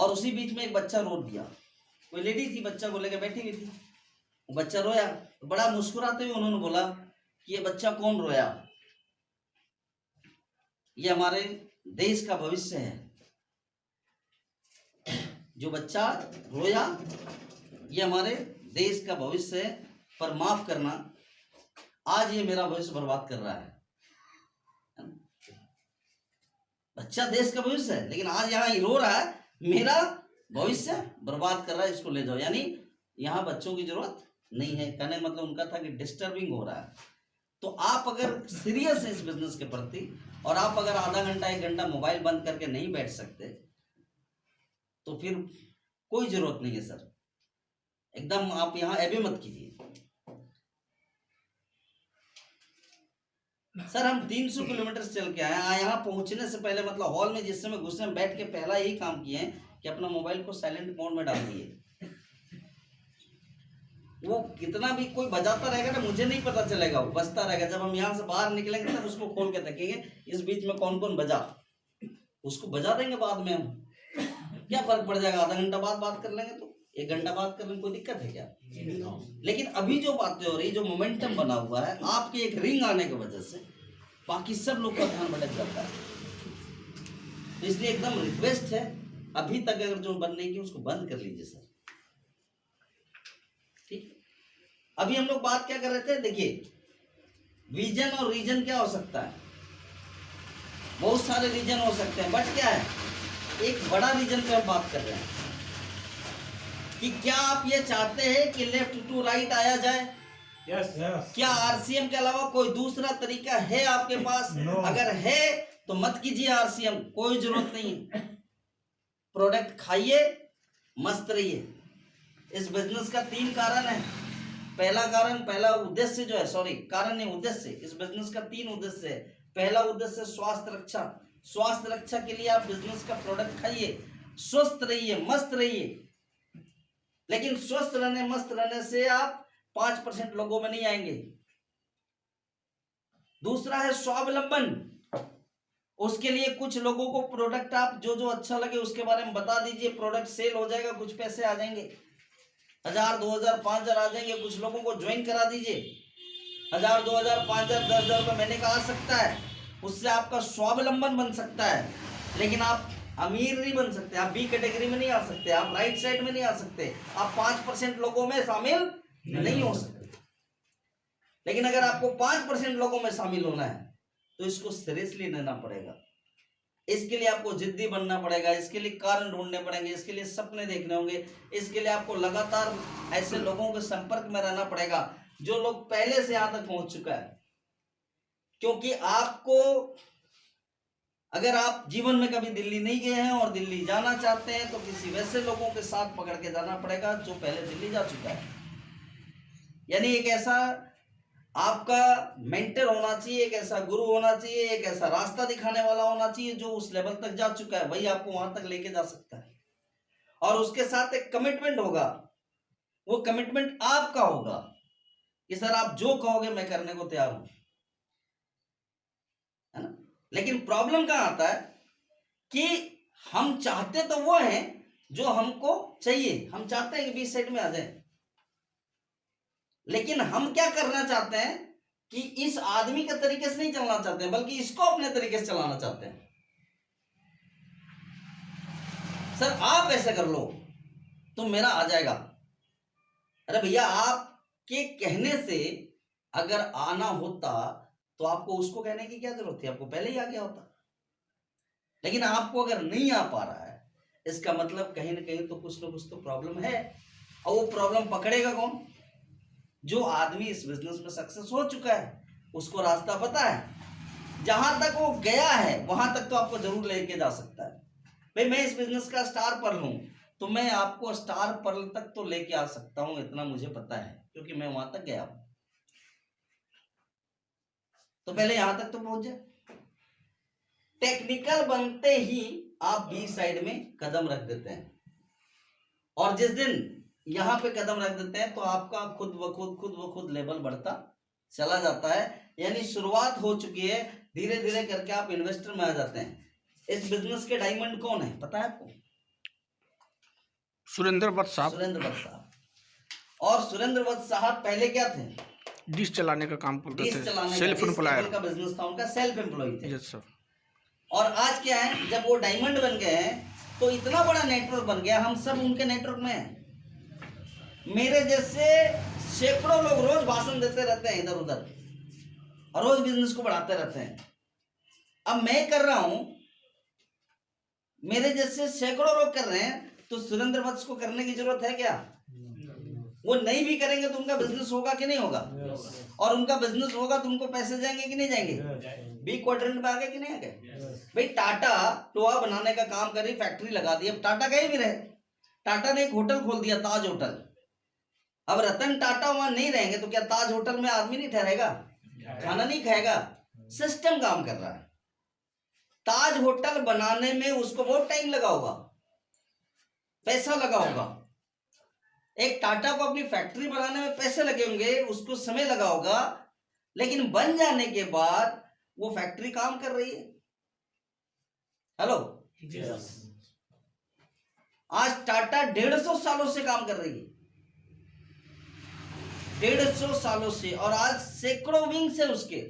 और उसी बीच में एक बच्चा रो दिया। कोई लेडी थी, बच्चा को लेकर बैठी हुई थी, वो बच्चा रोया तो बड़ा मुस्कुराते हुए उन्होंने बोला कि ये बच्चा कौन रोया, ये हमारे देश का भविष्य है। जो बच्चा रोया ये हमारे देश का भविष्य है, पर माफ करना आज ये मेरा भविष्य बर्बाद कर रहा है। बच्चा देश का भविष्य है, लेकिन आज यहाँ रो रहा है मेरा भविष्य बर्बाद कर रहा है, इसको ले जाओ। यानी यहाँ बच्चों की जरूरत नहीं है। कहने का मतलब उनका था कि डिस्टर्बिंग हो रहा है। तो आप अगर सीरियस है इस बिजनेस के प्रति और आप अगर आधा घंटा 1 घंटा मोबाइल बंद करके नहीं बैठ सकते तो फिर कोई जरूरत नहीं है सर, एकदम आप यहाँ ऐबे मत कीजिए। सर हम 300 किलोमीटर चल के आए, यहाँ पहुंचने से पहले मतलब हॉल में जिस समय घुसे में बैठ के पहला यही काम किए हैं कि अपना मोबाइल को साइलेंट मोड में डाल दिए। वो कितना भी कोई बजाता रहेगा ना, मुझे नहीं पता चलेगा, वो बजता रहेगा। जब हम यहाँ से बाहर निकलेंगे तब उसको खोल के देखेंगे इस बीच में कौन कौन बजा, उसको बजा देंगे बाद में। हम क्या फर्क पड़ जाएगा, आधा घंटा बाद बात कर लेंगे तो 1 घंटा बात करने में कोई दिक्कत है क्या? लेकिन अभी जो बातें हो रही, जो मोमेंटम बना हुआ है आपके एक रिंग आने की वजह से बाकी सब लोग का ध्यान भटक जाता है। तो इसलिए एकदम रिक्वेस्ट है, अभी तक अगर जो बंद नहीं की उसको बंद कर लीजिए सर, ठीक। अभी हम लोग बात क्या कर रहे थे, देखिए विजन और रीजन क्या हो सकता है, बहुत सारे रीजन हो सकते हैं, बट क्या है एक बड़ा रीजन पे हम बात कर रहे हैं कि क्या आप ये चाहते हैं कि लेफ्ट टू राइट आया जाए? Yes yes. क्या आरसीएम के अलावा कोई दूसरा तरीका है आपके पास? No. अगर है तो मत कीजिए आरसीएम, कोई जरूरत नहीं है। प्रोडक्ट खाइए, मस्त रहिए। इस बिजनेस का 3 कारण है। पहला कारण, पहला उद्देश्य जो है, सॉरी कारण नहीं उद्देश्य, इस बिजनेस का 3 उद्देश्य है। पहला उद्देश्य स्वास्थ्य रक्षा। स्वास्थ्य रक्षा के लिए आप बिजनेस का प्रोडक्ट खाइए, स्वस्थ रहिए, मस्त रहिए। लेकिन स्वस्थ रहने मस्त रहने से आप 5% लोगों में नहीं आएंगे। दूसरा है स्वावलंबन। उसके लिए कुछ लोगों को प्रोडक्ट आप जो जो अच्छा लगे उसके बारे में बता दीजिए, प्रोडक्ट सेल हो जाएगा, कुछ पैसे आ जाएंगे, 1000 2000 5000 आ जाएंगे। कुछ लोगों को ज्वाइन करा दीजिए, 1000 2000 5000 10,000 रुपये महीने का आ सकता है। उससे आपका स्वावलंबन बन सकता है, लेकिन आप अमीर नहीं बन सकते, आप बी कैटेगरी में नहीं आ सकते, आप राइट साइड में नहीं आ सकते, आप 5% लोगों में शामिल नहीं हो सकते। लेकिन अगर आपको 5% लोगों में शामिल होना है तो इसको सीरियसली लेना पड़ेगा। इसके लिए आपको जिद्दी बनना पड़ेगा, इसके लिए कारण ढूंढने पड़ेंगे, इसके लिए सपने देखने होंगे, इसके लिए आपको लगातार ऐसे लोगों के संपर्क में रहना पड़ेगा जो लोग पहले से यहां तक पहुंच चुका है। क्योंकि आपको, अगर आप जीवन में कभी दिल्ली नहीं गए हैं और दिल्ली जाना चाहते हैं तो किसी वैसे लोगों के साथ पकड़ के जाना पड़ेगा जो पहले दिल्ली जा चुका है। यानी एक ऐसा आपका मेंटर होना चाहिए, एक ऐसा गुरु होना चाहिए, एक ऐसा रास्ता दिखाने वाला होना चाहिए जो उस लेवल तक जा चुका है, वही आपको वहां तक लेके जा सकता है। और उसके साथ एक कमिटमेंट होगा, वो कमिटमेंट आपका होगा कि सर आप जो कहोगे मैं करने को तैयार हूं, है ना। लेकिन प्रॉब्लम कहां आता है कि हम चाहते तो वो है जो हमको चाहिए, हम चाहते हैं कि बीच साइड में आ जाए, लेकिन हम क्या करना चाहते हैं कि इस आदमी के तरीके से नहीं चलना चाहते हैं, बल्कि इसको अपने तरीके से चलाना चाहते हैं। सर आप ऐसे कर लो तो मेरा आ जाएगा। अरे भैया आपके कहने से अगर आना होता तो आपको उसको कहने की क्या जरूरत थी, आपको पहले ही आ गया होता। लेकिन आपको अगर नहीं आ पा रहा है इसका मतलब कहीं ना कहीं तो कुछ ना कुछ तो प्रॉब्लम है। और वो प्रॉब्लम पकड़ेगा कौन? जो आदमी इस बिजनेस में सक्सेस हो चुका है, उसको रास्ता पता है, जहां तक वो गया है वहां तक तो आपको जरूर लेके जा सकता है। भाई मैं इस बिजनेस का स्टार पर्ल हूं तो मैं आपको स्टार पर्ल तक तो लेके आ सकता हूं, इतना मुझे पता है क्योंकि मैं वहां तक गया हूं। तो पहले यहां तक तो पहुंच जाए। टेक्निकल बनते ही आप बी साइड में कदम रख देते हैं, और जिस दिन यहां पे कदम रख देते हैं तो आपका खुद व खुद लेवल बढ़ता चला जाता है। यानी शुरुआत हो चुकी है, धीरे धीरे करके आप इन्वेस्टर में आ जाते हैं। इस बिजनेस के डायमंड कौन है पता है आपको? सुरेंद्र वत्स साहब। सुरेंद्र वत्स साहब। और सुरेंद्र वत्स साहब पहले क्या थे? डिश चलाने का काम करते डिश थे, चलाने सेल्फ का, डिश एम्प्लॉयर केबल का बिजनेस था उनका, सेल्फ एम्प्लॉय थे। Yes sir. और आज क्या है, जब वो डायमंड बन गए हैं तो इतना बड़ा नेटवर्क बन गया, हम सब उनके नेटवर्क में हैं। मेरे जैसे सैकड़ों लोग रोज भाषण देते रहते हैं इधर उधर और रोज बिजनेस को बढ़ाते रहते हैं। अब मैं कर रहा हूं, मेरे जैसे सैकड़ों लोग कर रहे हैं, तो सुरेंद्र वत्स को करने की जरूरत है क्या? वो नहीं भी करेंगे तो उनका बिजनेस होगा कि नहीं होगा? और उनका बिजनेस होगा तो उनको पैसे जाएंगे कि नहीं जाएंगे? बी क्वाड्रेंट में आ गए कि नहीं आ गए? भाई टाटा लोहा बनाने का काम कर रही, फैक्ट्री लगा दी। अब टाटा कहीं भी रहे, टाटा ने एक होटल खोल दिया, ताज होटल। अब रतन टाटा वहां नहीं रहेंगे तो क्या ताज होटल में आदमी नहीं ठहरेगा, खाना नहीं खाएगा? सिस्टम काम कर रहा है। ताज होटल बनाने में उसको बहुत टाइम लगा होगा, पैसा लगा होगा। एक टाटा को अपनी फैक्ट्री बनाने में पैसे लगे होंगे, उसको समय लगा होगा, लेकिन बन जाने के बाद वो फैक्ट्री काम कर रही है। हेलो, आज टाटा 150 सालों से काम कर रही है, 150 सालों से। और आज सैकड़ों विंग्स है उसके,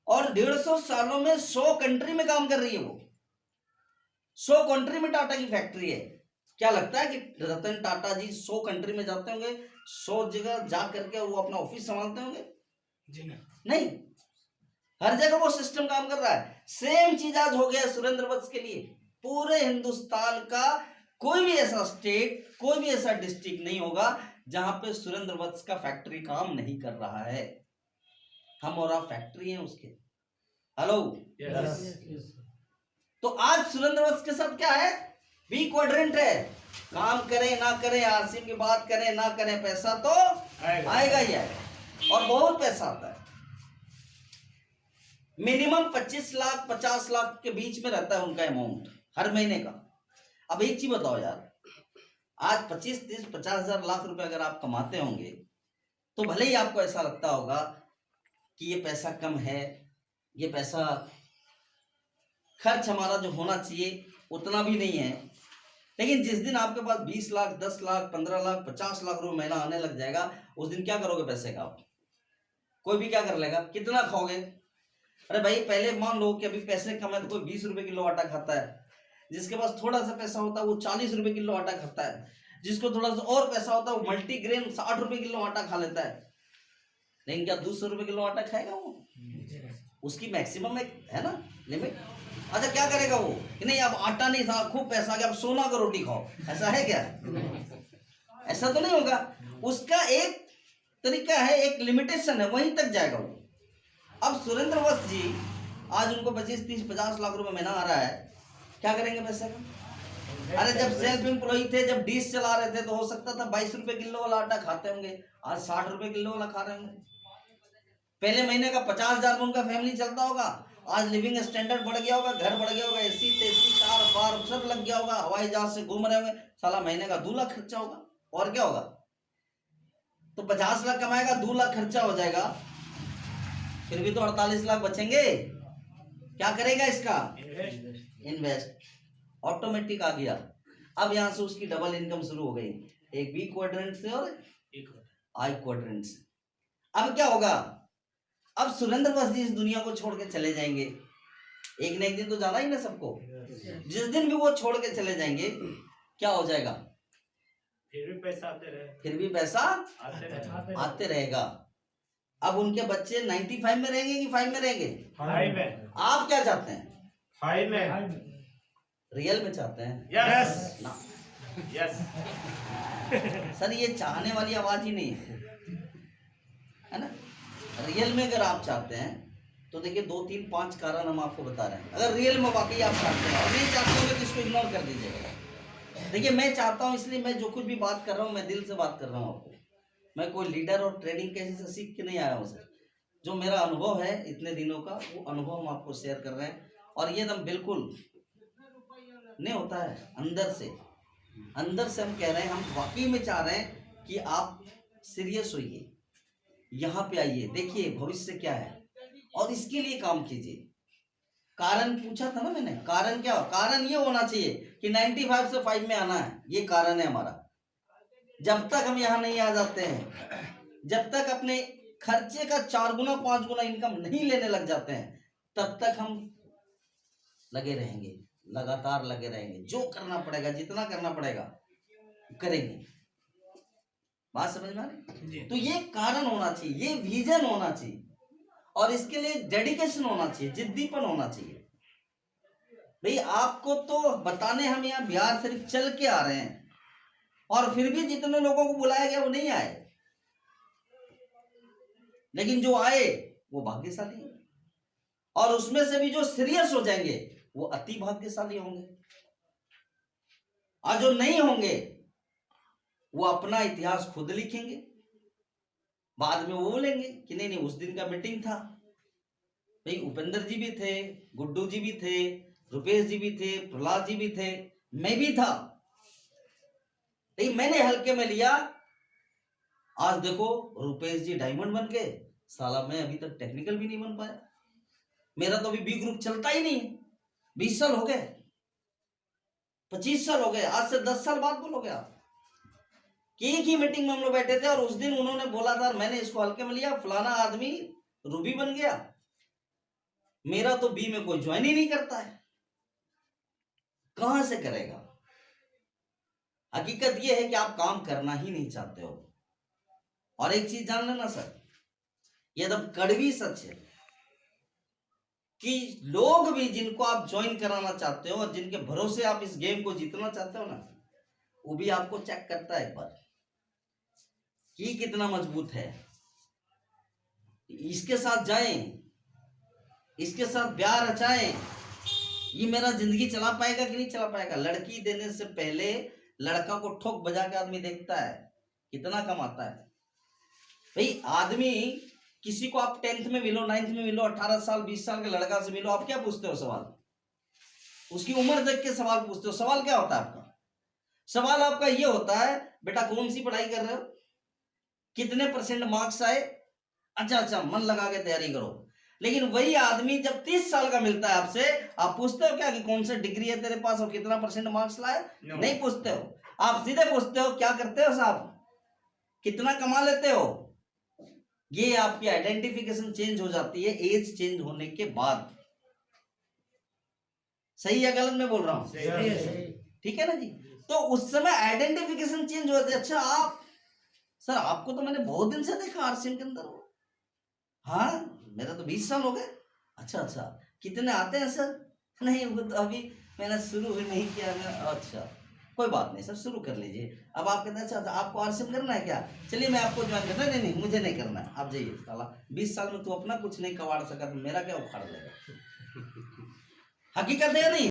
और 150 सालों में 100 कंट्री में काम कर रही है वो। 100 कंट्री में टाटा की फैक्ट्री है। क्या लगता है कि रतन टाटा जी 100 कंट्री में जाते होंगे, 100 जगह जा करके वो अपना ऑफिस संभालते होंगे? जी नहीं, हर जगह वो सिस्टम काम कर रहा है। सेम चीज आज हो गया सुरेंद्र वत्स के लिए। पूरे हिंदुस्तान का कोई भी ऐसा स्टेट, कोई भी ऐसा डिस्ट्रिक्ट नहीं होगा जहां पे सुरेंद्र वत्स का फैक्ट्री काम नहीं कर रहा है। हम और आप फैक्ट्री हैं उसके। हेलो, तो आज सुरेंद्र वत्स के साथ क्या है? बी क्वाड्रेंट है। काम करें ना करें, आरसीएम की बात करें ना करें, पैसा तो आएगा ही आएगा, और बहुत पैसा आता है। मिनिमम 25 लाख 50 लाख के बीच में रहता है उनका अमाउंट हर महीने का। अब एक चीज बताओ यार, आज 25 30 50 हजार लाख रुपए अगर आप कमाते होंगे तो भले ही आपको ऐसा लगता होगा कि ये पैसा कम है, ये पैसा खर्च हमारा जो होना चाहिए उतना भी नहीं है। लेकिन जिस दिन आपके पास 20 लाख 10 लाख 15 लाख 50 लाख रुपए महीना आने लग जाएगा, उस दिन क्या करोगे पैसे का? आप कोई भी क्या कर लेगा? कितना खाओगे? अरे भाई, पहले मान लो कि अभी पैसे कम है तो कोई 20 रुपए किलो आटा खाता है, जिसके पास थोड़ा सा पैसा होता है वो 40 रुपए किलो आटा खाता है, जिसको थोड़ा सा और पैसा होता है वो मल्टीग्रेन 60 रुपए किलो आटा खा लेता है। लेकिन क्या 200 रुपए किलो आटा खाएगा वो? उसकी मैक्सिमम एक है ना लिमिट। अच्छा, क्या करेगा वो कि नहीं अब आटा नहीं था, खूब पैसा आ गया, अब सोना का रोटी खाओ, ऐसा है क्या? ऐसा तो नहीं होगा। उसका एक तरीका है, एक लिमिटेशन है, वहीं तक जाएगा वो। अब सुरेंद्र वत्स जी आज उनको 25 30 50 लाख रुपए महीना आ रहा है, क्या करेंगे पैसे का? अरे जब सेल्फ एम्प्लॉय थे, जब डिश चला रहे थे तो हो सकता था 22 रुपए किलो वाला आटा खाते होंगे, आज 60 रुपए किलो वाला खा रहे होंगे। पहले महीने का 50,000 में उनका फैमिली चलता होगा, आज लिविंग स्टैंडर्ड बढ़ गया होगा, घर बढ़ गया होगा, एसी तेसी कार बार सब लग गया होगा, हवाई जहाज से घूम रहे होंगे, साला महीने का 2 लाख खर्चा होगा। और क्या होगा? तो 50 लाख कमाएगा, 2 लाख खर्चा हो जाएगा, फिर भी तो 48 लाख बचेंगे। क्या करेगा इसका? इन्वेस्ट। ऑटोमेटिक आ गया। अब यहां से उसकी डबल इनकम शुरू हो गई, एक बी क्वाड्रेंट से और आई क्वाड्रेंट से। अब क्या होगा? अब सुरेंद्र वत्स जी इस दुनिया को छोड़ के चले जाएंगे, एक न एक दिन तो जाना ही ना सबको। जिस दिन भी वो छोड़ के चले जाएंगे, क्या हो जाएगा? फिर भी पैसा आते रहे, फिर भी पैसा आते रहेगा। अब उनके बच्चे 95 में रहेंगे कि 5 में रहेंगे? 5 में। आप क्या चाहते हैं? 5 में। रियल में चाहते हैं? यस ना यस। सर, ये चाहने वाली आवाज ही नहीं है ना। रियल में अगर आप चाहते हैं तो देखिए 2 3 5 कारण हम आपको बता रहे हैं। अगर रियल में वाकई आप चाहते हैं और नहीं चाहते होंगे तो इसको इग्नोर कर दीजिएगा। देखिए, मैं चाहता हूं, इसलिए मैं जो कुछ भी बात कर रहा हूं मैं दिल से बात कर रहा हूं आपको। मैं कोई लीडर और ट्रेडिंग कैसे से सीख के नहीं आया हूं सर। जो मेरा अनुभव है इतने दिनों का, वो अनुभव हम आपको शेयर कर रहे हैं। और ये एकदम बिल्कुल नहीं होता है, अंदर से हम कह रहे हैं, हम वाकई में चाह रहे हैं कि आप सीरियस होइए, यहाँ पे आइए, देखिए भविष्य क्या है और इसके लिए काम कीजिए। कारण पूछा था ना मैंने, कारण क्या हो? कारण ये होना चाहिए कि 95 से 5 में आना है, ये कारण है हमारा। जब तक हम यहाँ नहीं आ जाते हैं, जब तक अपने खर्चे का 4 गुना 5 गुना इनकम नहीं लेने लग जाते हैं, तब तक हम लगे रहेंगे, लगातार लगे रहेंगे। जो करना पड़ेगा, जितना करना पड़ेगा करेंगे। बात समझ में आ रही? तो ये कारण होना चाहिए, ये विजन होना चाहिए, और इसके लिए डेडिकेशन होना चाहिए, जिद्दीपन होना चाहिए। भाई आपको तो बताने हम यहाँ बिहार शरीफ चल के आ रहे हैं, और फिर भी जितने लोगों को बुलाया गया वो नहीं आए, लेकिन जो आए वो भाग्यशाली हैं, और उसमें से भी जो सीरियस हो जाएंगे वो अति भाग्यशाली होंगे, और जो नहीं होंगे वो अपना इतिहास खुद लिखेंगे। बाद में वो बोलेंगे कि नहीं नहीं उस दिन का मीटिंग था, भाई उपेंद्र जी भी थे, गुड्डू जी भी थे, रुपेश जी भी थे, प्रहलाद जी भी थे, मैं भी था, लेकिन मैंने हल्के में लिया। आज देखो रुपेश जी डायमंड बन गए, साला मैं अभी तक टेक्निकल भी नहीं बन पाया। मेरा तो अभी बी ग्रुप चलता ही नहीं, 20 साल हो गए, 25 साल हो गए। आज से 10 साल बाद बोलोगे आप कि एक ही मीटिंग में हम लोग बैठे थे, और उस दिन उन्होंने बोला था, मैंने इसको हल्के में लिया, फलाना आदमी रूबी बन गया, मेरा तो बी में कोई ज्वाइन ही नहीं करता है, कहां से करेगा? हकीकत यह है कि आप काम करना ही नहीं चाहते हो। और एक चीज जान लेना सर, ये एकदम कड़वी सच है कि लोग भी जिनको आप ज्वाइन कराना चाहते हो और जिनके भरोसे आप इस गेम को जीतना चाहते हो ना, वो भी आपको चेक करता है एक बार कि कितना मजबूत है। इसके साथ जाएं, इसके साथ प्यार रचाएं, ये मेरा जिंदगी चला पाएगा कि नहीं चला पाएगा। लड़की देने से पहले लड़का को ठोक बजा के आदमी देखता है कितना कमाता है। भाई आदमी, किसी को आप 10th में मिलो, 9th में मिलो, 18 साल 20 साल के लड़का से मिलो, आप क्या पूछते हो सवाल? उसकी उम्र देख के सवाल पूछते हो। सवाल क्या होता है आपका? सवाल आपका ये होता है, बेटा कौन सी पढ़ाई कर रहे हो, कितने % मार्क्स आए, अच्छा मन लगा के तैयारी करो। लेकिन वही आदमी जब 30 साल का मिलता है आपसे, आप पूछते हो क्या कि कौन सा डिग्री है तेरे पास और कितना % मार्क्स लाए? नहीं पूछते हो। आप सीधे पूछते हो क्या करते हो साहब, कितना कमा लेते हो। ये आपकी आइडेंटिफिकेशन चेंज हो जाती है एज चेंज होने के बाद। सही या गलत मैं बोल रहा हूं? ठीक है ना जी। तो उस समय आइडेंटिफिकेशन चेंज हो जाती है। अच्छा आप सर, आपको तो मैंने बहुत दिन से देखा आरसीएम के अंदर। हाँ मेरा तो 20 साल हो गए। अच्छा कितने आते हैं सर? नहीं वो तो अभी मैंने शुरू भी नहीं किया मैं। अच्छा कोई बात नहीं सर, शुरू कर लीजिए। अब आप कहते हैं अच्छा आपको आरसीएम करना है क्या, चलिए मैं आपको ज्वाइन करना। नहीं मुझे नहीं करना है, आप जाइए। साला 20 साल में तू अपना कुछ नहीं कवाड़ सका तो मेरा क्या उखाड़ लेगा। हकीकत है या नहीं?